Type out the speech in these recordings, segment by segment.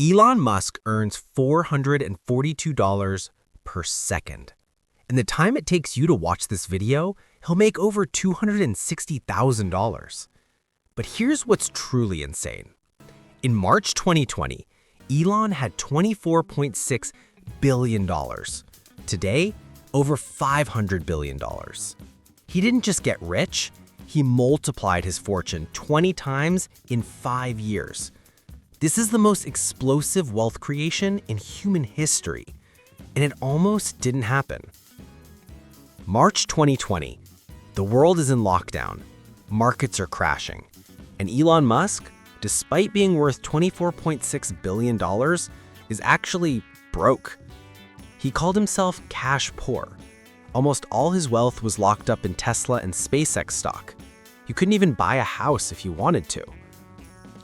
Elon Musk earns $442 per second. In the time it takes you to watch this video, he'll make over $260,000. But here's what's truly insane. In March 2020, Elon had $24.6 billion. Today, over $500 billion. He didn't just get rich, he multiplied his fortune 20 times in 5 years. This is the most explosive wealth creation in human history, and it almost didn't happen. March 2020, the world is in lockdown, markets are crashing, and Elon Musk, despite being worth $24.6 billion, is actually broke. He called himself cash poor. Almost all his wealth was locked up in Tesla and SpaceX stock. You couldn't even buy a house if you wanted to.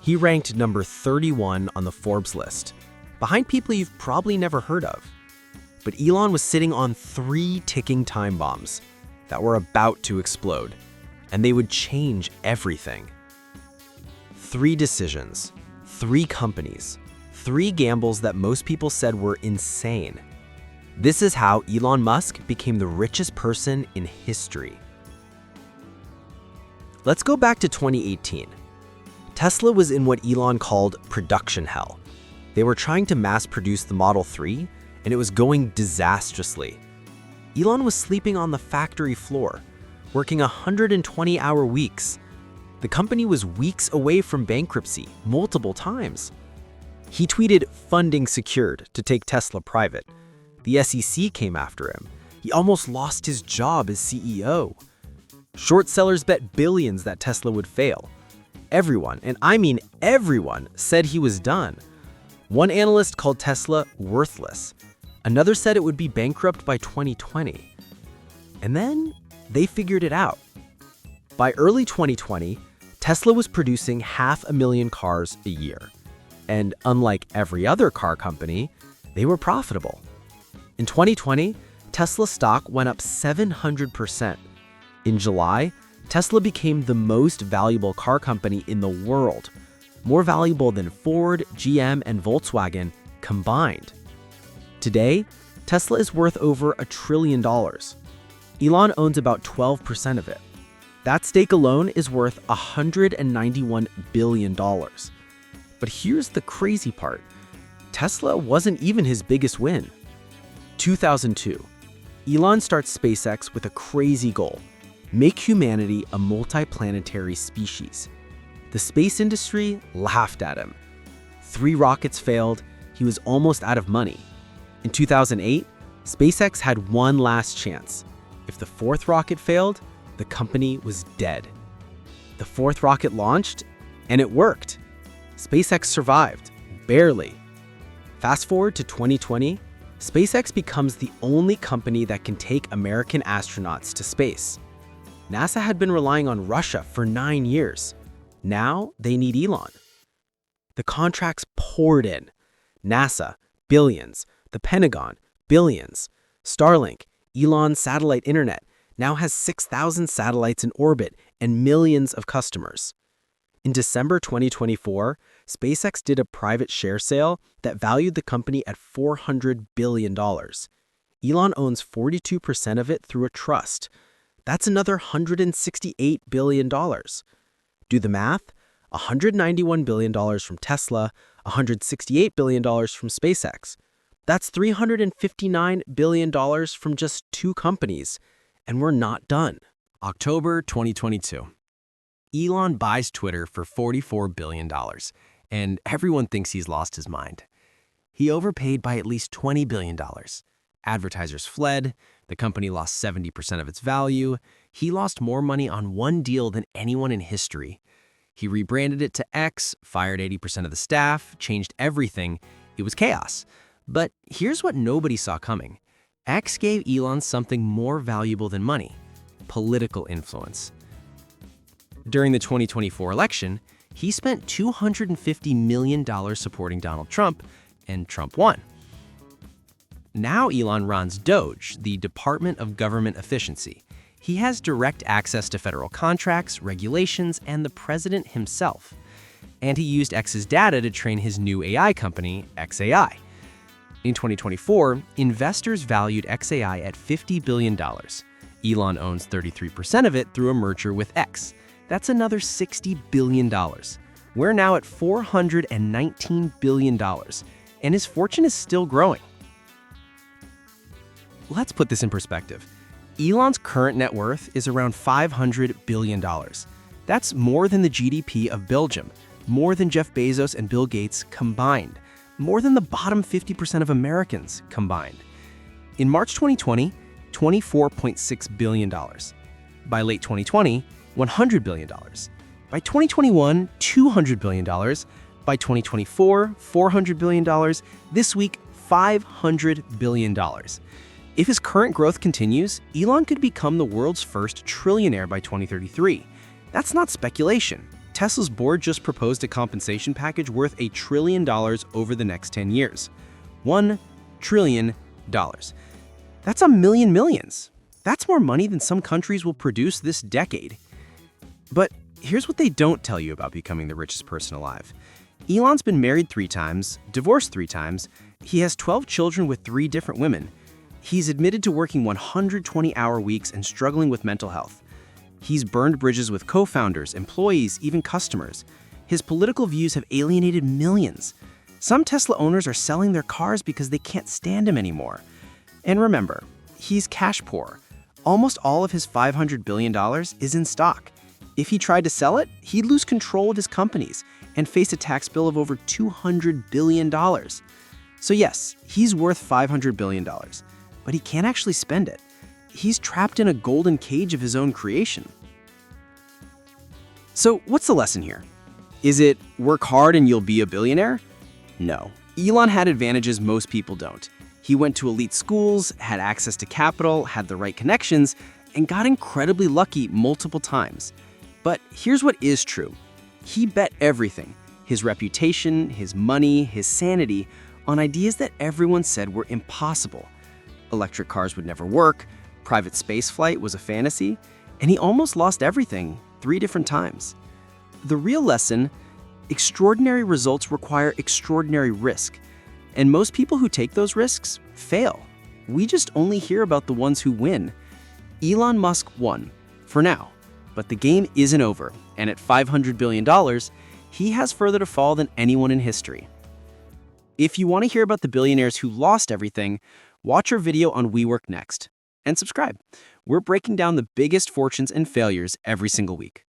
He ranked number 31 on the Forbes list, behind people you've probably never heard of. But Elon was sitting on 3 ticking time bombs that were about to explode, and they would change everything. 3 decisions, 3 companies, 3 gambles that most people said were insane. This is how Elon Musk became the richest person in history. Let's go back to 2018. Tesla was in what Elon called production hell. They were trying to mass produce the Model 3, and it was going disastrously. Elon was sleeping on the factory floor, working 120-hour weeks. The company was weeks away from bankruptcy multiple times. He tweeted funding secured to take Tesla private. The SEC came after him. He almost lost his job as CEO. Short sellers bet billions that Tesla would fail. Everyone, and I mean everyone, said he was done. One analyst called Tesla worthless. Another said it would be bankrupt by 2020. And then they figured it out. By early 2020, Tesla was producing 500,000 cars a year. And unlike every other car company, they were profitable. In 2020, Tesla stock went up 700%. In July, Tesla became the most valuable car company in the world, more valuable than Ford, GM, and Volkswagen combined. Today, Tesla is worth over $1 trillion. Elon owns about 12% of it. That stake alone is worth $191 billion. But here's the crazy part. Tesla wasn't even his biggest win. 2002, Elon starts SpaceX with a crazy goal: make humanity a multiplanetary species. The space industry laughed at him. 3 rockets failed, he was almost out of money. In 2008, SpaceX had one last chance. If the 4th rocket failed, the company was dead. The 4th rocket launched, and it worked. SpaceX survived, barely. Fast forward to 2020, SpaceX becomes the only company that can take American astronauts to space. NASA had been relying on Russia for 9 years. Now they need Elon. The contracts poured in. NASA, billions. The Pentagon, billions. Starlink, Elon's satellite internet, now has 6,000 satellites in orbit and millions of customers. In December 2024, SpaceX did a private share sale that valued the company at $400 billion. Elon owns 42% of it through a trust. That's another $168 billion. Do the math: $191 billion from Tesla, $168 billion from SpaceX. That's $359 billion from just 2 companies, and we're not done. October 2022. Elon buys Twitter for $44 billion, and everyone thinks he's lost his mind. He overpaid by at least $20 billion. Advertisers fled, the company lost 70% of its value, he lost more money on one deal than anyone in history. He rebranded it to X, fired 80% of the staff, changed everything. It was chaos. But here's what nobody saw coming. X gave Elon something more valuable than money: political influence. During the 2024 election, he spent $250 million supporting Donald Trump, and Trump won. Now Elon runs DOGE, the Department of Government Efficiency. He has direct access to federal contracts, regulations, and the president himself. and he used X's data to train his new AI company, XAI. In 2024, investors valued XAI at $50 billion. Elon owns 33% of it through a merger with X. That's another $60 billion. We're now at $419 billion, and his fortune is still growing. Let's put this in perspective. Elon's current net worth is around $500 billion. That's more than the GDP of Belgium, more than Jeff Bezos and Bill Gates combined, more than the bottom 50% of Americans combined. In March 2020, $24.6 billion. By late 2020, $100 billion. By 2021, $200 billion. By 2024, $400 billion. This week, $500 billion. If his current growth continues, Elon could become the world's first trillionaire by 2033. That's not speculation. Tesla's board just proposed a compensation package worth $1 trillion over the next 10 years. $1 trillion. That's a million millions. That's more money than some countries will produce this decade. But here's what they don't tell you about becoming the richest person alive. Elon's been married 3 times, divorced 3 times. He has 12 children with 3 different women. He's admitted to working 120-hour weeks and struggling with mental health. He's burned bridges with co-founders, employees, even customers. His political views have alienated millions. Some Tesla owners are selling their cars because they can't stand him anymore. And remember, he's cash poor. Almost all of his $500 billion is in stock. If he tried to sell it, he'd lose control of his companies and face a tax bill of over $200 billion. So yes, he's worth $500 billion, but he can't actually spend it. He's trapped in a golden cage of his own creation. So what's the lesson here? Is it work hard and you'll be a billionaire? No. Elon had advantages most people don't. He went to elite schools, had access to capital, had the right connections, and got incredibly lucky multiple times. But here's what is true. He bet everything, his reputation, his money, his sanity, on ideas that everyone said were impossible. Electric cars would never work, private spaceflight was a fantasy, and he almost lost everything 3 different times. The real lesson: extraordinary results require extraordinary risk, and most people who take those risks fail. We just only hear about the ones who win. Elon Musk won, for now, but the game isn't over, and at $500 billion, he has further to fall than anyone in history. If you want to hear about the billionaires who lost everything, watch our video on WeWork next. And subscribe. We're breaking down the biggest fortunes and failures every single week.